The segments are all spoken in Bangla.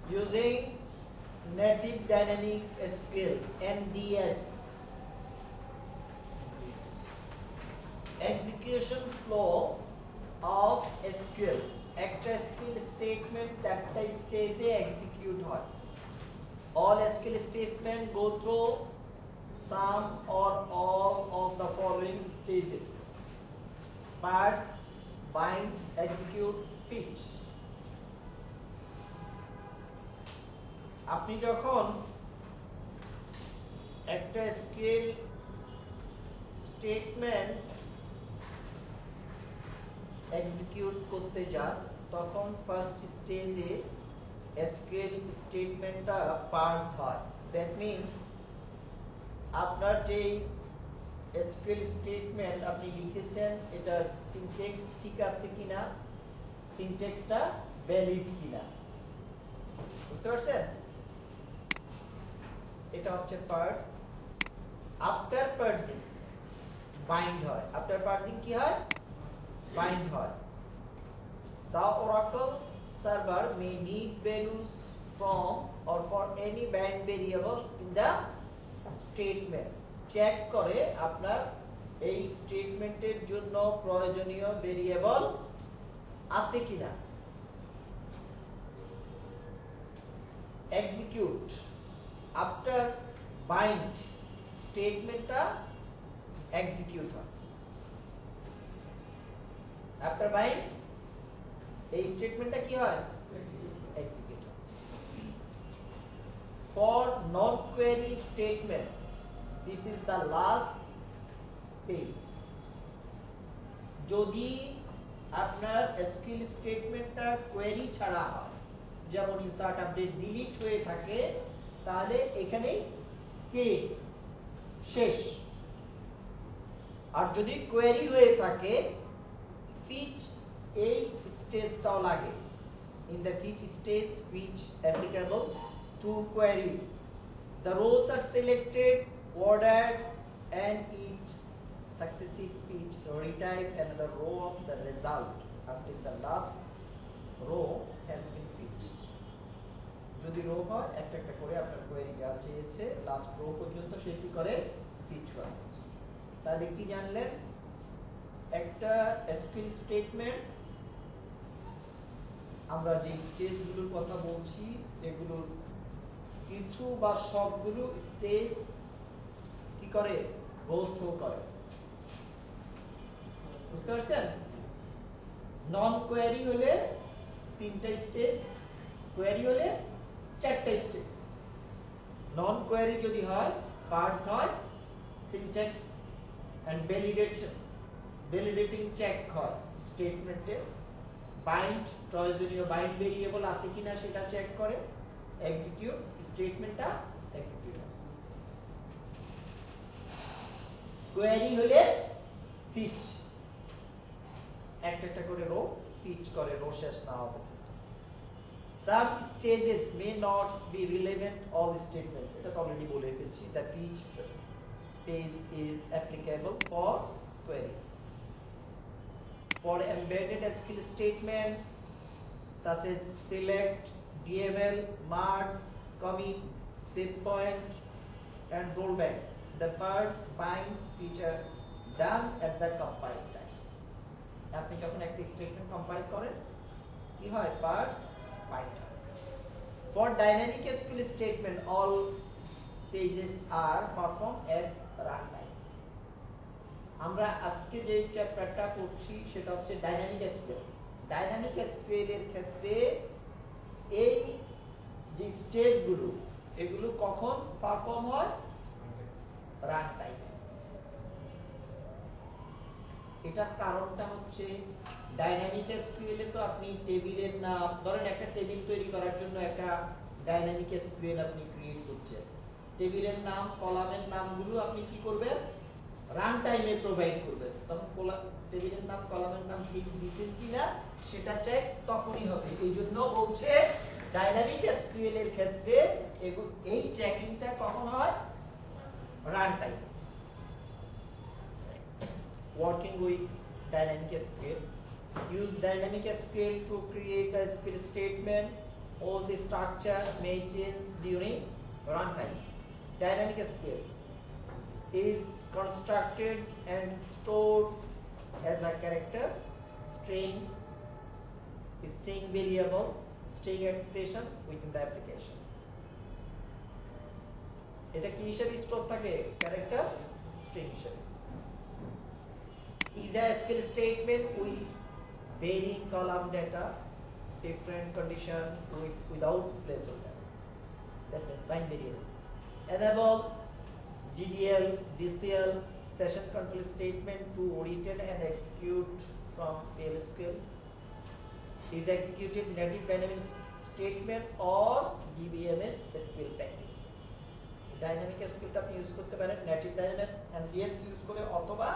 Using Native Dynamic SQL NDS execution flow of SQL একটা SQL statement একটা স্টেজে এক্সিকিউট হয় all SQL statement go through some or all of the following stages parse bind execute fetch আপনি যখন একটা SQL স্টেটমেন্ট এক্সিকিউট করতে যান তখন ফার্স্ট স্টেজে SQL স্টেটমেন্টটা পার্স হয় দ্যাট মিন্স আপনার যে SQL স্টেটমেন্ট আপনি লিখেছেন এটা সিনট্যাক্স ঠিক আছে কিনা সিনট্যাক্সটা ভ্যালিড কিনা বুঝতে পারছেন এটা হচ্ছে পার্স আফটার পার্সিং বাইন্ড হয় আফটার পার্সিং কি হয় bind হয় the oracle server may need values from or for any bind variable in the statement check করে আপনার এই স্টেটমেন্টের জন্য প্রয়োজনীয় ভেরিয়েবল আছে কিনা execute after bind স্টেটমেন্টটা এক্সিকিউট হয় after bind এই স্টেটমেন্টটা কি হয় এক্সিকিউট হয় for non query statement this is the last phase যদি আপনার SQL স্টেটমেন্টটা কোয়েরি ছাড়া হয় যেমন ইনসার্ট আপডেট ডিলিট হয়ে থাকে তাহলে এখানেই কে শেষ আর যদি কোয়েরি হয়ে থাকে fetch এই স্টেজটাও লাগে in the fetch stage which applicable to queries the rows are selected ordered and each successive fetch retype another row of the result until the last row has been fetched যদি রো হয় একটা একটা করে আপনার কোয়েরি যা চেয়েছে লাস্ট রো পর্যন্ত সে কি করে ফিচ করে তাহলে কি জানলেন একটা SQL স্টেটমেন্ট আমরা যে স্টেজগুলোর কথা বলছি এগুলোর কিছু বা সবগুলো স্টেজ কি করে গো থ্রু করে বুঝতে পারছেন নন কোয়েরি হলে তিনটা স্টেজ কোয়েরি হলে চারটা স্টেজ নন কোয়েরি যদি হয় পার্টস হয় সিনট্যাক্স এন্ড ভ্যালিডেটিং চেক হয় স্টেটমেন্টে বাইন্ড প্রয়োজনীয় বাইন্ড ভেরিয়েবল আছে কিনা সেটা চেক করে এক্সিকিউট স্টেটমেন্টটা এক্সিকিউট হয় কোয়েরি হলে ফিচ একটা একটা করে রো ফিচ করে রো শেষ না হবে some stages may not be relevant all statement এটা তো অলরেডি বলে ফেলছি the fetch phase is applicable for queries for embedded SQL statement such as select DML merge commit save point and rollback the parse bind feature done at the compile time আপনি যখন একটা স্টেটমেন্ট কম্পাইল করেন কি হয় purse bind for dynamic SQL statement all phases are performed at runtime আমরা আজকে যে চ্যাপ্টারটা পড়ছি সেটা হচ্ছে ডাইনামিক SQL ডাইনামিক SQL এর ক্ষেত্রে এই যে স্টেজগুলো এগুলো কখন পারফর্ম হয় রান টাইমে এটার কারণটা হচ্ছে ডাইনামিক SQL এ তো আপনি টেবিলের নাম ধরেন একটা টেবিল তৈরি করার জন্য একটা ডাইনামিক SQL আপনি ক্রিয়েট করছেন টেবিলের নাম কলামের নামগুলো আপনি কি করবেন রান টাইমে প্রোভাইড করবেন তখন টেবিলের নাম কলামের নাম ঠিক দিবেন কিনা সেটা চেক তখনই হবে এইজন্য বলছে ডাইনামিক SQL এর ক্ষেত্রে এই চেকিংটা কখন হয় run time working with dynamic SQL. Use dynamic SQL to create a SQL statement whose structure may change during runtime. Dynamic SQL is constructed and stored as a character, string variable, string expression within the application. এটা কি হিসেবে স্টোর থাকে? ক্যারেক্টার স্ট্রিং হিসেবে। Is a SQL statement with varying column data, different condition without placeholder. That means bind variable. Enable DDL, DCL session control statement to return and execute from PL/SQL. Is executed native dynamic statement or DBMS SQL package. Dynamic SQL টা আপনি ইউজ করতে পারেন native dynamic NDS ইউজ করে অথবা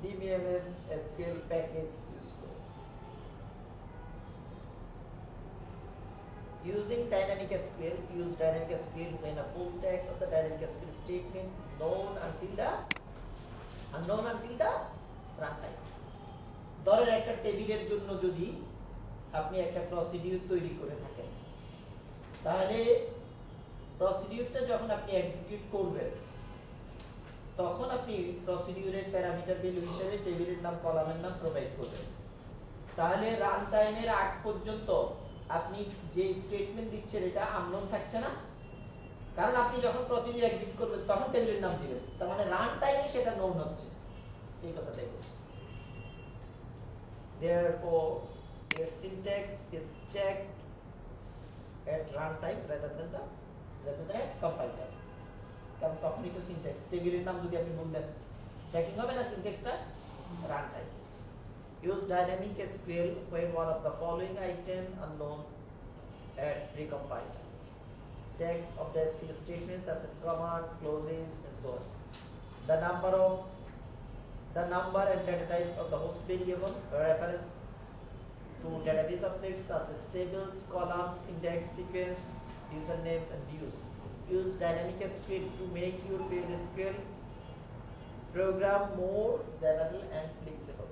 DBMS SQL package ইউজ করে। Using dynamic SQL, use dynamic SQL when a full text of the dynamic SQL statement is unknown until the runtime. ধরেন একটা টেবিলের জন্য যদি আপনি একটা প্রসিডিউর তৈরি করে থাকেন, তাহলে প্রসিডিউরটা যখন আপনি এক্সিকিউট করবেন তখন আপনি প্রসিডিউরের প্যারামিটার ভ্যালু হিসেবে টেবিলের নাম, কলামের নাম প্রোভাইড করবেন। তাহলে রান টাইমের আগ পর্যন্ত আপনি যে স্টেটমেন্ট দিচ্ছেন এটা আননোন থাকছে না, কারণ আপনি যখন প্রসিডিউর এক্সিকিউট করবেন তখন টেবিলের নাম দিবেন, তার মানে রান টাইমে সেটা নোন হচ্ছে, এই কথাটাই বলছি। Therefore, its syntax is checked at runtime rather than at compile time. কারণ তখনই তো সিনট্যাক্স, টেবিলের নাম যদি আপনি বললেন চেকিং হবে না সিনট্যাক্সটা run time. Use dynamic SQL when one of the following item unknown at recompile time. Text of the SQL statements such as command, clauses, and so on. The number and data types of the host variable, reference to database objects such as tables, columns, index, sequence, usernames, and views. Use dynamic SQL to make your PL/SQL program more general and flexible.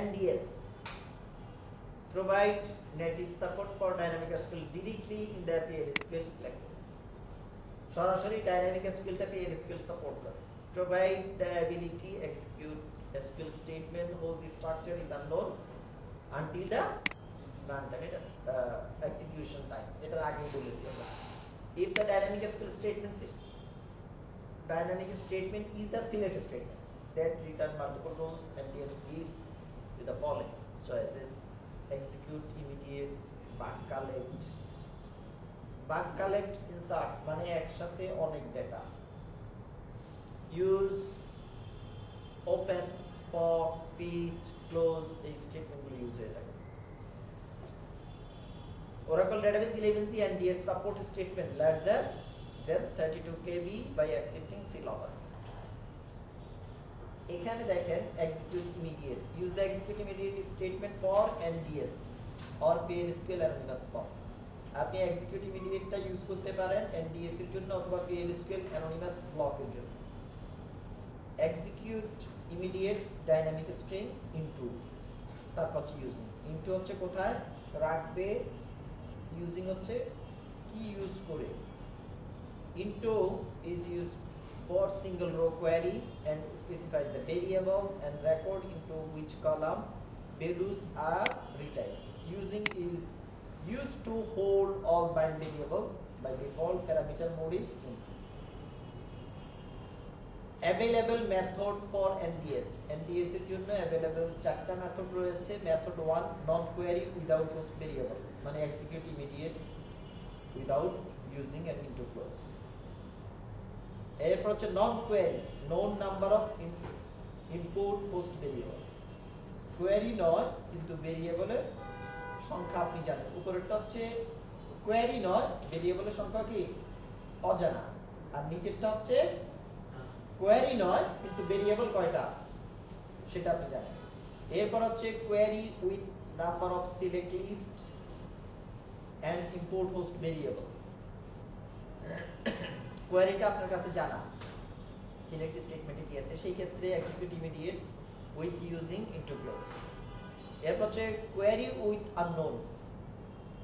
NDS provide native support for dynamic SQL directly in the PL/SQL package. সরাসরি dynamic SQL টা PL/SQL সাপোর্ট করে। Provide the ability execute SQL statement whose structure is unknown until the runtime, এটা execution time, এটা আগে বলেছি আমরা। If the dynamic SQL statement is a select statement that return multiple rows, NDS gives with the following choices: execute immediate, bug collect, insert মানে একসাথে অনেক data, use, open, for, feed, close, এই স্টেটমেন্টগুলো ইউজ হয়ে থাকে। Oracle Database 11c NDS support statement larger than 32 KB by accepting C logger. এখানে দেখেন execute immediate, use the execute immediate statement for NDS or PL/SQL anonymous block. আপনি execute immediate টা ইউজ করতে পারেন NDS এর জন্য অথবা PL/SQL anonymous block এর জন্য। execute immediate dynamic string into, তারপর using, into হচ্ছে কোথায় রাখবে, using হচ্ছে কি ইউজ করে। into is used for single row queries and specifies the variable and record into which column values are returned. Using is used to hold all bind variable. By default parameter mode is into. Available method for NDS এর জন্য available চারটা মেথড রয়েছে। Method 1 non query without host variable, মানে execute immediate without using an into clause। এরপর হচ্ছে non query, known number of input host variable, query নয় কিন্তু ভেরিয়েবলের সংখ্যা আপনি জানেন। উপরেরটা হচ্ছে query নয়, ভেরিয়েবলের সংখ্যা কি অজানা, আর নিচেরটা হচ্ছে query নয় কিন্তু ভেরিয়েবল কয়টা সেটা আপনি জানেন। এরপর হচ্ছে query with number of select list and import host variable, queryটা আপনার কাছে জানা, সিলেক্ট স্টেটমেন্টে কি আছে সেই ক্ষেত্রে execute immediate with using into close. এরপর হচ্ছে query with unknown.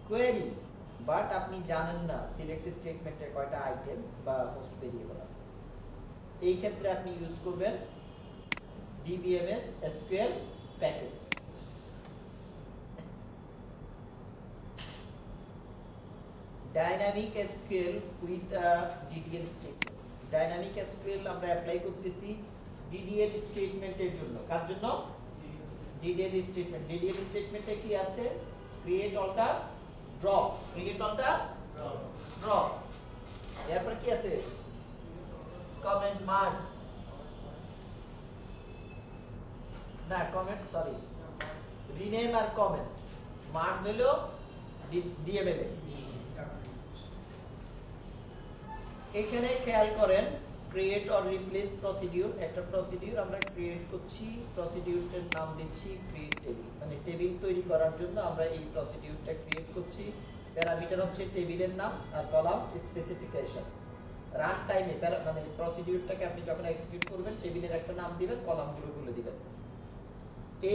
Query but আপনি জানেন না সিলেক্ট স্টেটমেন্টে কয়টা আইটেম বা হোস্ট ভেরিয়েবল আছে, এই ক্ষেত্রে আপনি ইউজ করবেন DBMS SQL package. Dynamic SQL with DDL statement. Dynamic SQL আমরা অ্যাপ্লাই করতেছি ডিডিএল স্টেটমেন্টের জন্য। কার জন্য? DDL statement. ডিডিএল স্টেটমেন্টে কি আছে? Create alter drop. Create alter drop. এরপর কি আছে? Comment merge. না কমেন্ট সরি রিনেম আর কমেন্ট। মার্জ হলো ডিএমএল এ। এখানে খেয়াল করেন ক্রিয়েট অর রিপ্লেস প্রসিডিউর, একটা প্রসিডিউর আমরা ক্রিয়েট করছি, প্রসিডিউরটার নাম দিচ্ছি ক্রিয়েট টেবিল, মানে টেবিল তৈরি করার জন্য আমরা এই প্রসিডিউরটা ক্রিয়েট করছি। প্যারামিটার হচ্ছে টেবিলের নাম আর কলাম স্পেসিফিকেশন। রান টাইমে মানে প্রসিডিউরটাকে আপনি যখন এক্সিকিউট করবেন টেবিলের একটা নাম দিবেন, কলামগুলো বলে দিবেন।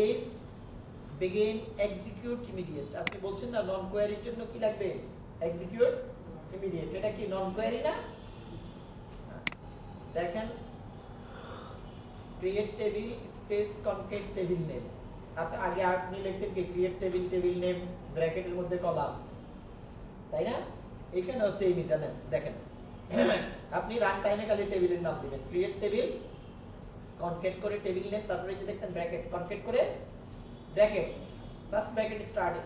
As begin execute immediate. আপনি বলছেন না নন কোয়ারির জন্য কি লাগবে? Execute immediate. এটা কি নন কোয়ারি না? দেখেন create table space concat table name. আপনি লিখতেন কি ক্রিয়েট টেবিল টেবিল নেম ব্র্যাকেটের মধ্যে কলাম, তাই না? এখানেও সেমই জানেন। দেখেন আপনি রান টাইমে খালি টেবিলের নাম দিবেন ক্রিয়েট টেবিল কনকেট করে টেবিল নেম, তারপরে যে দেখছেন ব্র্যাকেট কনকেট করে ব্র্যাকেট ফার্স্ট ব্র্যাকেট স্টার্টিং,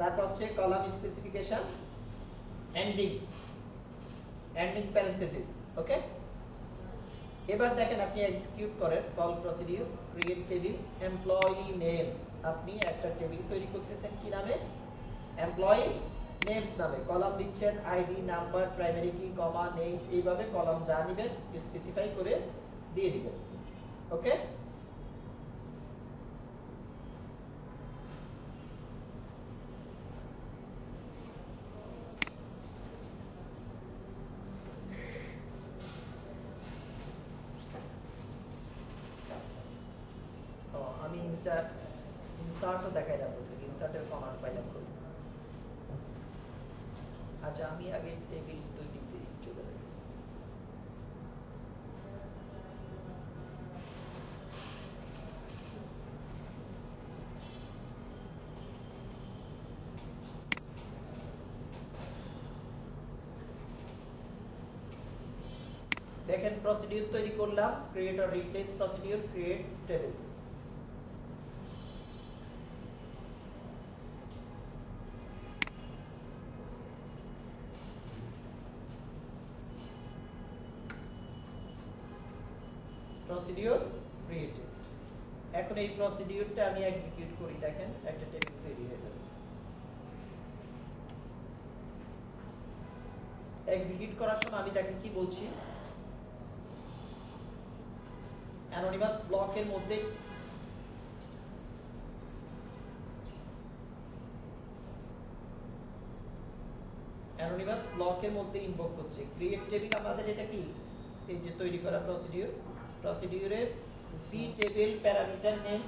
তারপর হচ্ছে কলাম স্পেসিফিকেশন এন্ডিং প্যারেনথেসিস। ওকে, এবার দেখেন আপনি এক্সিকিউট করেন call procedure create table employee names. আপনি একটা টেবিল তৈরি করতেছেন কি নামে? এমপ্লয়ি নেমস নামে। কলাম দিচ্ছেন আইডি, নাম্বার, প্রাইমারি কি, কমা, নেম, এইভাবে কলাম যা নেবেন স্পেসিফাই করে দিয়ে দিবেন। ওকে, আমি ইনসার্টও দেখাইলাম, ইনসার্টের কমান্ড পাইলাম কই? আচ্ছা আমি আগে টেবিল তৈরিতে চলে যাই। দেখেন প্রসিডিউর তৈরি করলাম create or replace procedure create table. Procedure created. এখন এই প্রসিডিউরটা আমি এক্সিকিউট করি, দেখেন একটা টেবিল তৈরি হয়ে যাবে। এক্সিকিউট করার সময় আমি দেখেন কি বলছি, অ্যানোনিমাস ব্লকের মধ্যে ইনভোক করছে ক্রিয়েট টেবিল। আমাদের এটা কি এই যে তৈরি করা প্রসিডিউর, প্রসিডিউরের P table parameter name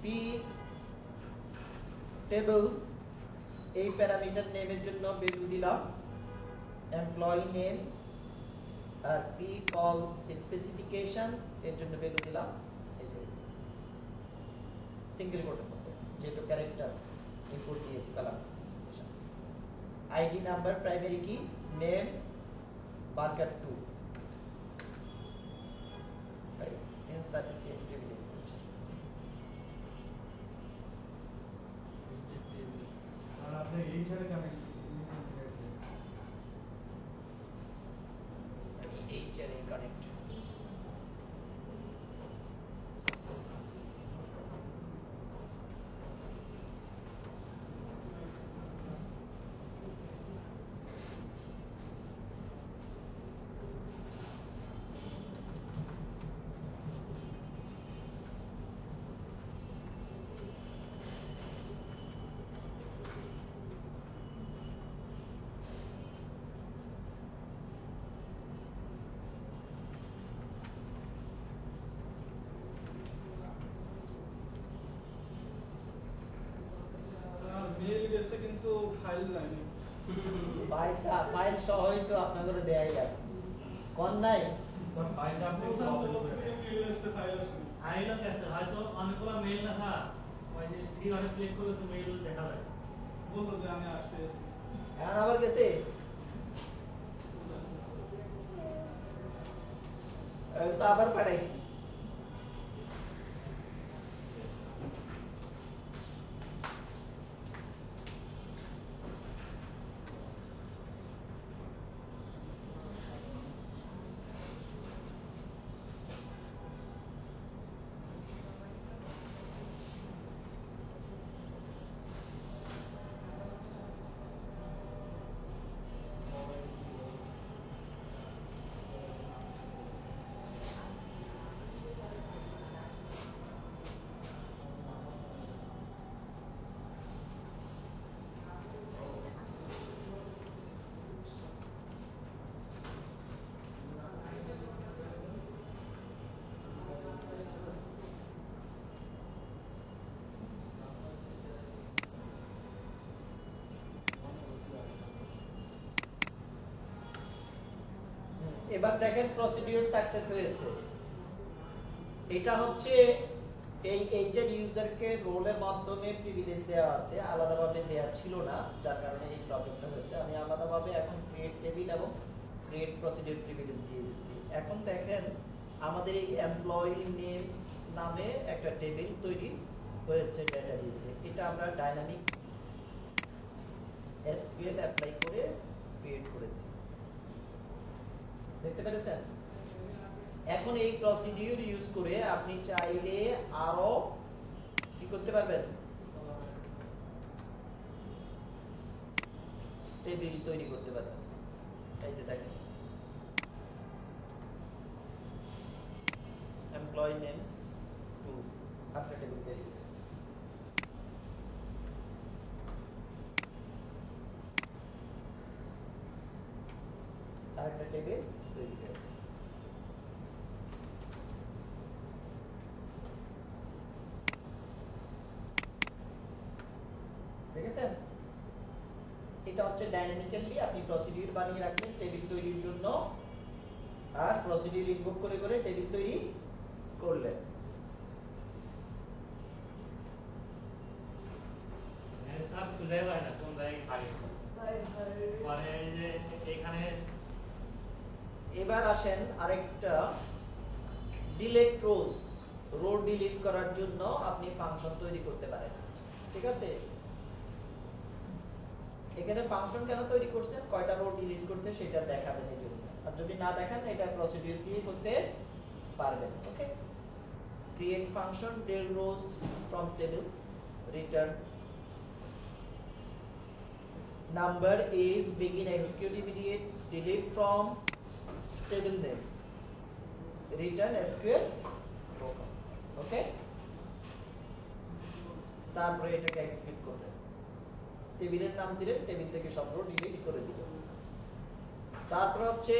P table, এই প্যারামিটার নেমের জন্য ভ্যালু দিলাম এমপ্লয়ি নেমস, আর পি কল স্পেসিফিকেশন এর জন্য ভ্যালু দিলাম এই যে সিঙ্গেল কোটের মধ্যে, যেহেতু ক্যারেক্টার ইনপুট দিয়েছি column specification. ID, number, primary কি, নেম, বার্গার 2 insufficient privilege বলছে। আপনি এই ছাড়া কানেক্ট এইটারে কানেক্ট কিন্তু ফাইল নাই ফাইল সহই তো আপনাদের দেয়াই লাগে কোন নাই স্যার ফাইলটা আপনি মেল আসছে ফাইল আসে আইলো কাছে হয়তো অনেকগুলো মেইল না থাকা ওই যে থ্রি ডটে ক্লিক করলে তো মেইল দেখা যায় বললো যে আমি আসতেছি এখন আবার গেছে তো আবার পাঠাইছি এবার দেখেন প্রসিডিউর সাকসেস হয়েছে এটা হচ্ছে এই এইচআর ইউজারকে রোলের মাধ্যমে প্রিভিলেজ দেওয়া আছে আলাদাভাবে দেওয়া ছিল না যার কারণে এই প্রবলেমটা হয়েছে আমি আলাদাভাবে এখন ক্রিয়েট টেবিল এবং ক্রিয়েট প্রসিডিউর প্রিভিলেজ দিয়ে দিয়েছি এখন দেখেন আমাদের এই এমপ্লয়ি নেমস নামে একটা টেবিল তৈরি হয়েছে ডেটাবেসে এটা আমরা ডাইনামিক এসকিউএল অ্যাপ্লাই করে ক্রিয়েট করেছি দেখতে পেরেছেন এখন এই প্রসিডিউর ইউজ করে আপনি চাইলে আরো কি করতে পারবেন টেবিল তৈরি করতে পারবেন এই যে দেখেন এমপ্লয়ি নেমস টু আপনার টেবিল তৈরি করেছে আরেকটা টেবিল তৈরি করেছে দেখেছেন এটা হচ্ছে ডাইনামিক্যালি আপনি প্রসিডিউর বানিয়ে রাখলেন টেবিল তৈরির জন্য আর প্রসিডিউর ইনভোক করে করে টেবিল তৈরি করলেন স্যার খুঁজে পায় না কোন জায়গায় খালি মানে এই যে এখানে এবার আসেন আরেকটা ডিলিট রোজ রো ডিলিট করার জন্য আপনি ফাংশন তৈরি করতে পারেন ঠিক আছে এখানে ফাংশন কেন তৈরি করছেন কয়টা রো ডিলিট করছে সেটা দেখাবেন এই জন্য আর যদি না দেখান এটা প্রসিডিউর দিয়ে করতে পারবেন ওকে create function del rows from table return number is begin execute immediate delete from table name return sql ওকে তারপরে এটাকে এক্সিকিউট করবেন টেবিলের নাম দিলেন টেবিল থেকে সব রো ডিলিট করে দিলেন তারপর হচ্ছে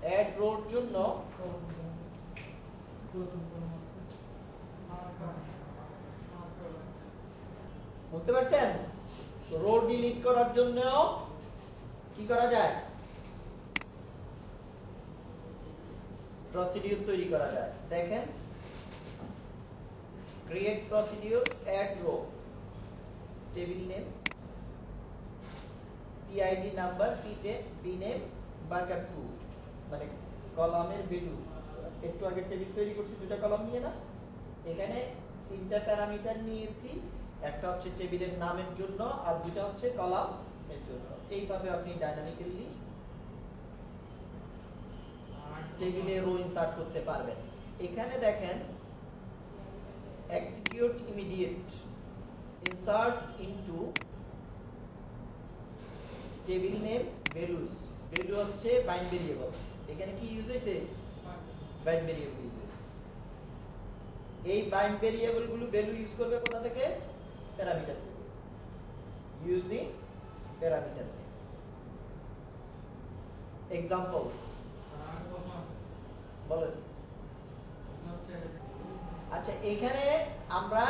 অ্যাড রোর জন্য বুঝতে পারছেন রো ডিলিট করার জন্য কি করা যায় প্রসিডিউর তৈরি করা যায় দেখেন create procedure add row table name PID number P name varchar 2 মানে কলামের ভ্যালু একটু আগে টেবিল তৈরি করছি দুটো কলাম নিয়ে না এখানে তিনটা প্যারামিটার নিয়েছি একটা হচ্ছে টেবিলের নামের জন্য আর দুটো হচ্ছে কলামের জন্য এইভাবে আপনি ডাইনামিক্যালি টেবিলে রো ইনসার্ট করতে পারবেন এখানে দেখেন execute immediate insert into table name values value হচ্ছে বাইন্ড ভেরিয়েবল এখানে কি ইউজ হয়েছে বাইন্ড ভেরিয়েবল ইউজ হয়েছে এই বাইন্ড ভেরিয়েবল গুলো ভ্যালু ইউজ করবে কোথা থেকে প্যারামিটার থেকে ইউজিং প্যারামিটার এক্সাম্পল বলেন আচ্ছা এখানে আমরা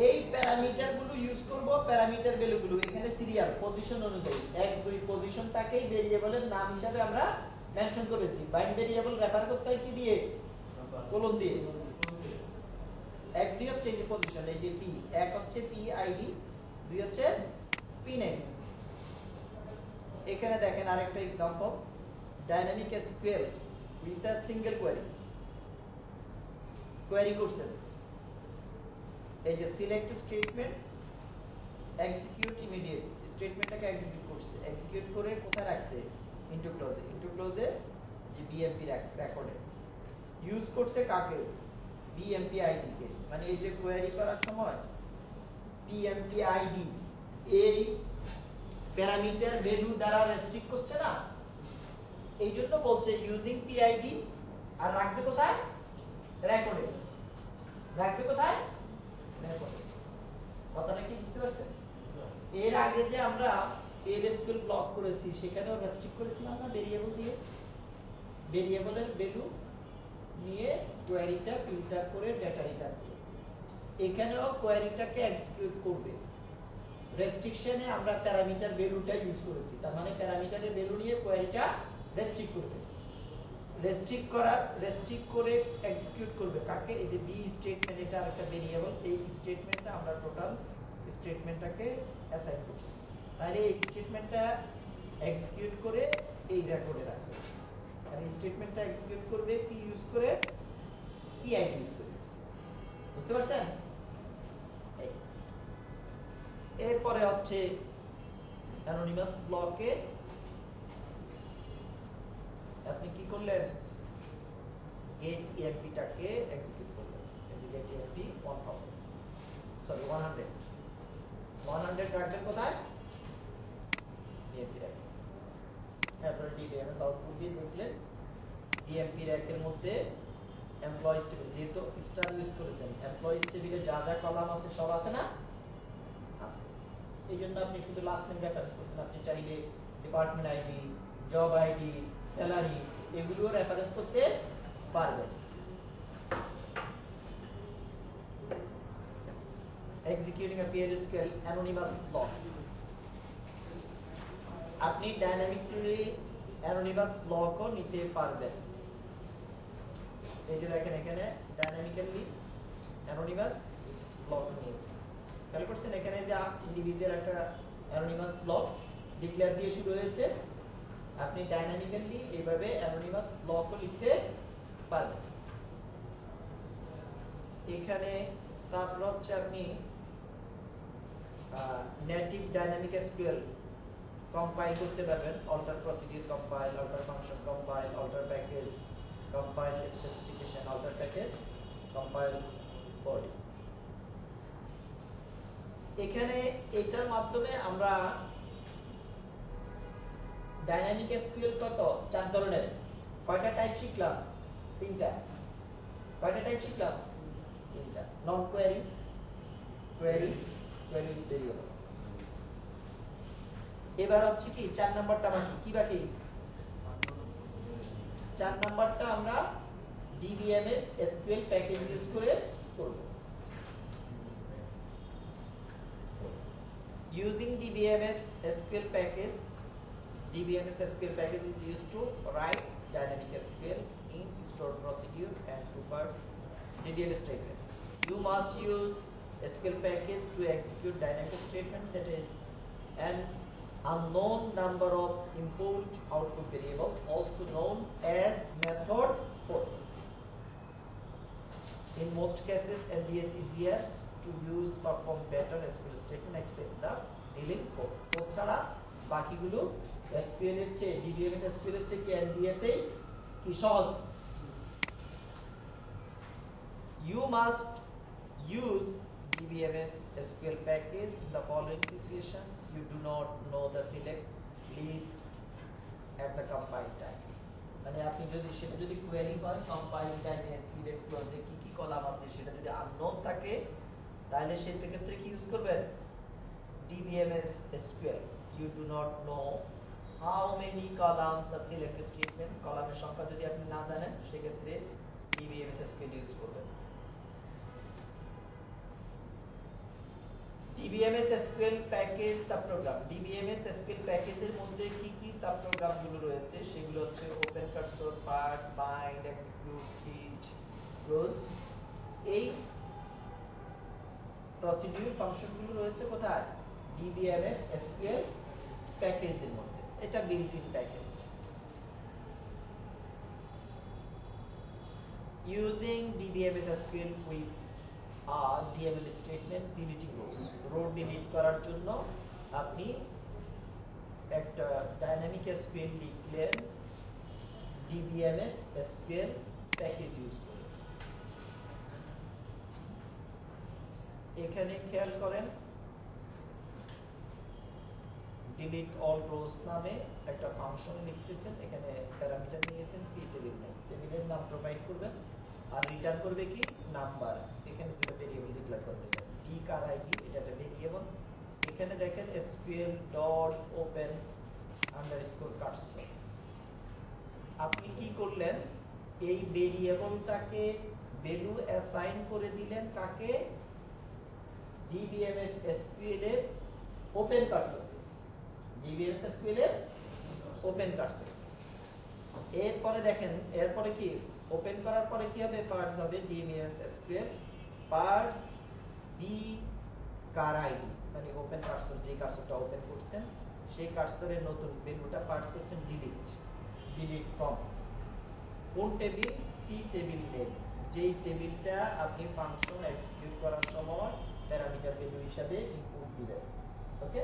এই প্যারামিটার গুলো ইউজ করব, প্যারামিটার ভ্যালুগুলো এখানে সিরিয়াল পজিশন অনুযায়ী 1 2 পজিশনটাকেই ভেরিয়েবলের নাম হিসাবে আমরা মেনশন করেছি। বাইন্ড ভেরিয়েবল রেফার করতে হয় কি দিয়ে? কোলন দিয়ে। 1 2 হচ্ছে এই যে পজিশন, এই যে পি, 1 হচ্ছে পি আইডি, 2 হচ্ছে পি নেম। এখানে দেখেন আরেকটা example, dynamic SQL with a single query করছেন। এই যে সিলেক্ট স্টেটমেন্ট এক্সিকিউট ইমিডিয়েট, স্টেটমেন্টটাকে এক্সিকিউট করছে, এক্সিকিউট করে কোথায় রাখছে? ইনটু ক্লোজে যে বিএমপি রেকর্ডে ইউজ করছে কাকে? BMP ID K. মানে এই যে কোয়েরি করার সময় বিএমপি আইডি এই প্যারামিটার ভ্যালু দ্বারা রেস্ট্রিক্ট করছে না, এই জন্য বলছে ইউজিং পিআইডি, আর রাখবে কোথায়? রেকর্ডে। রাখবে কোথায়? রেকর্ডে। কথাটা কি বুঝতে পারছেন? এর আগে যে আমরা এলএসকিউএল ব্লক করেছি সেখানেও রেস্ট্রিক্ট করেছিলাম না ভেরিয়েবল দিয়ে, ভেরিয়েবলের ভ্যালু নিয়ে কোয়েরিটা ফিল্টার করে ডেটা রিটার্ন করেছি। এখানেও কোয়েরিটাকে এক্সিকিউট করবে, রেস্ট্রিকশনে আমরা প্যারামিটার ভ্যালুটা ইউজ করেছি। তার মানে প্যারামিটারের ভ্যালু নিয়ে কোয়েরিটা রেস্ট্রিক্ট করবে, রেস্ট্রিক্ট করে এক্সিকিউট করবে কাকে? এই যে বি স্টেটমেন্ট, এটা একটা ভেরিয়েবল, এই স্টেটমেন্টটা আমরা টোটাল স্টেটমেন্টটাকে অ্যাসাইন করছি। তাহলে এই স্টেটমেন্টটা এক্সিকিউট করে এই রেকর্ডে রাখবে। আর এই স্টেটমেন্টটা এক্সিকিউট করবে কি ইউজ করে? পিআইডি ইউজ করে। বুঝতে পারছেন? এরপরে হচ্ছে অ্যানোনিমাস ব্লকে আপনি কি করলেন? গেট ইএমপিটাকে এক্সিকিউট করলেন। এই যে গেট ইএমপি 1000, সরি 100 রাখবেন কোথায়? EMP rack. তারপরে ডিবিএমএস আউটপুট দিয়ে দেখলেন ইএমপি র্যাকের মধ্যে এমপ্লয়িজ টেবিল, যেহেতু স্টার ইউজ করেছেন, এমপ্লয়িজ টেবিলে যা যা কলাম আছে সব আছে না? আছে। এই জন্য আপনি শুধু লাস্ট নেম রেফারেন্স করছেন, আপনি চাইলে department ID, job ID, salary এগুলো রেফারেন্স করতে পারবেন। এক্সিকিউটিং আ PLSQL অ্যানোনিমাস ব্লক, আপনি ডাইনামিক্যালি অ্যানোনিমাস ব্লকও নিতে পারবেন। এই যে দেখেন এখানে ডাইনামিক্যালি অ্যানোনিমাস ব্লক নিয়েছে, খেয়াল করছেন? এখানে যে ইন্ডিভিজুয়াল একটা অ্যানোনিমাস ব্লক ডিক্লেয়ার দিয়ে শুরু হয়েছে, আপনি ডাইনামিক্যালি এইভাবে অ্যানোনিমাস ব্লকও লিখতে পারবেন। এখানে তারপর হচ্ছে আপনি নেটিভ ডাইনামিক এসকিউএল কম্পাইল করতে পারবেন, alter procedure compile, alter function compile, alter package compile, specification, alter package compile body. এখানে এটার মাধ্যমে আমরা ডাইনামিক এসকিউএল কত? 4 ধরনের। কয়টা টাইপ শিখলাম? 3টা। কয়টা টাইপ শিখলাম? 3টা। Non query, query, query with variable. এবার হচ্ছে কি 4 নাম্বারটা বাকি। কি বাকি? 4 নাম্বারটা আমরা ডিবিএমএস এসকিউএল প্যাকেজ ইউজ করে করব। Using DBMS SQL package, DBMS SQL package is used to write dynamic SQL in stored procedure and 2 parts CDL statement. You must use SQL package to execute dynamic statement, that is an unknown number of input output variable, also known as method 4. In most cases, MDS is here to use perform better SQL statement except the dealing code. code ছাড়া বাকিগুলো SQL এর চেয়ে, DBMS SQL এর চেয়ে কি MDS এ কি সহজ? You must use DBMS SQL package in the following situation. You do not know the select list at the compile time. মানে আপনি যদি সেটা যদি কোয়েরি হয় কম্পাইলিং টাইমে সিলেক্ট ক্লজে কি কি কলাম আছে সেটা যদি আননোন থাকে, তাহলে সেই ক্ষেত্রে কি ইউজ করবেন? DBMS SQL. You do not know how many columns are select statement, কলামের সংখ্যা যদি আপনি না জানেন সেক্ষেত্রে DBMS SQL ইউজ করবেন। DBMS SQL package subprogram DBMS SQL প্যাকেজের মধ্যে কি কি সাবপ্রোগ্রামগুলো রয়েছে সেগুলো হচ্ছে open cursor parts bind execute teach close এই প্রসিডিউর ফাংশনগুলো রয়েছে কোথায় DBMS SQL প্যাকেজের মধ্যে এটা built in package using DBMS SQL with DML statement deleting rows row delete করার জন্য আপনি একটা ডাইনামিক SQL লিখলেন DBMS SQL প্যাকেজ ইউজ করে এখানে খেয়াল করেন delete all rows নামে একটা ফাংশন লিখতেছেন এখানে প্যারামিটার নিয়েছেন p টেবিল নেম টেবিলের নাম প্রোভাইড করবেন আর রিটার্ন করবে কি নাম্বার এখানে দুটো ভেরিয়েবল ডিক্লেয়ার করতে চান d কার id এটা একটা ভেরিয়েবল এখানে দেখেন sql.open_cursor আপনি কি করলেন এই ভেরিয়েবলটাকে ভ্যালু অ্যাসাইন করে দিলেন কাকে DBMS SQL এর ওপেন কার্সর DBMS SQL এর ওপেন কার্সর এরপরে দেখেন এরপরে কি ওপেন করার পরে কি হবে পার্টস হবে DBMS SQL পার্টস b কার আইডি মানে ওপেন কার্সর যে কার্সরটা ওপেন করছেন সেই কার্সরের নতুন ভ্যালুটা পার্টস করছেন ডিলিট ফ্রম কোন টেবিল p টেবিল নেম যেই টেবিলটা আপনি ফাংশন এক্সিকিউট করার সময় প্যারামিটার ভ্যালু হিসাবে ইনপুট দিবেন ওকে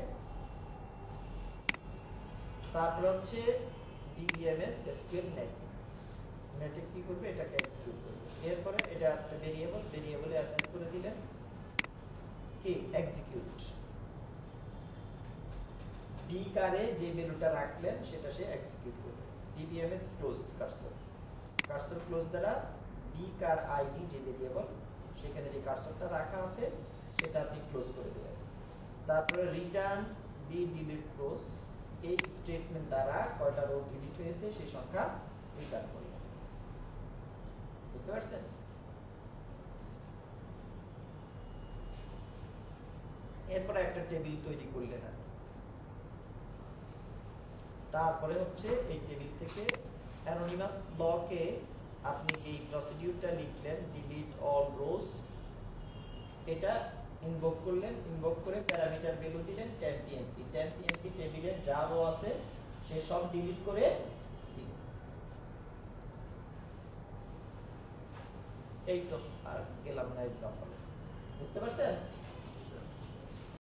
তারপর হচ্ছে DBMS SQL নেটিভ কি করবে এটাকে এক্সিকিউট করবে এরপরে এটা একটা ভেরিয়েবলে অ্যাসাইন করে দিলেন কি এক্সিকিউট d কারে যে ভ্যালুটা রাখলেন সেটা সে এক্সিকিউট করবে DBMS ক্লোজ কার্সর ক্লোজ দ্বারা b কার আইডি যে ভেরিয়েবল সেখানে যে কার্সরটা রাখা আছে সেটা আপনি ক্লোজ করে দিলেন তারপরে রিটার্ন b ডিলিট ক্লোজ এই স্টেটমেন্ট দ্বারা কয়টা রো ডিলিট হয়েছে সেই সংখ্যা রিটার্ন করলেন বুঝতে পারছেন এরপর একটা টেবিল তৈরি করলেন আর তারপরে হচ্ছে এই টেবিল থেকে অ্যানোনিমাস ব্লকে আপনি যে প্রসিডিউরটা লিখলেন ডিলিট অল রোস এটা ইনভোক করলেন ইনভোক করে প্যারামিটার ভ্যালু দিলেন tempmp টেবিলের যা রো আছে সে সব ডিলিট করে দিবেন এই তো আর গেলাম না एग्जांपल বুঝতে পারছেন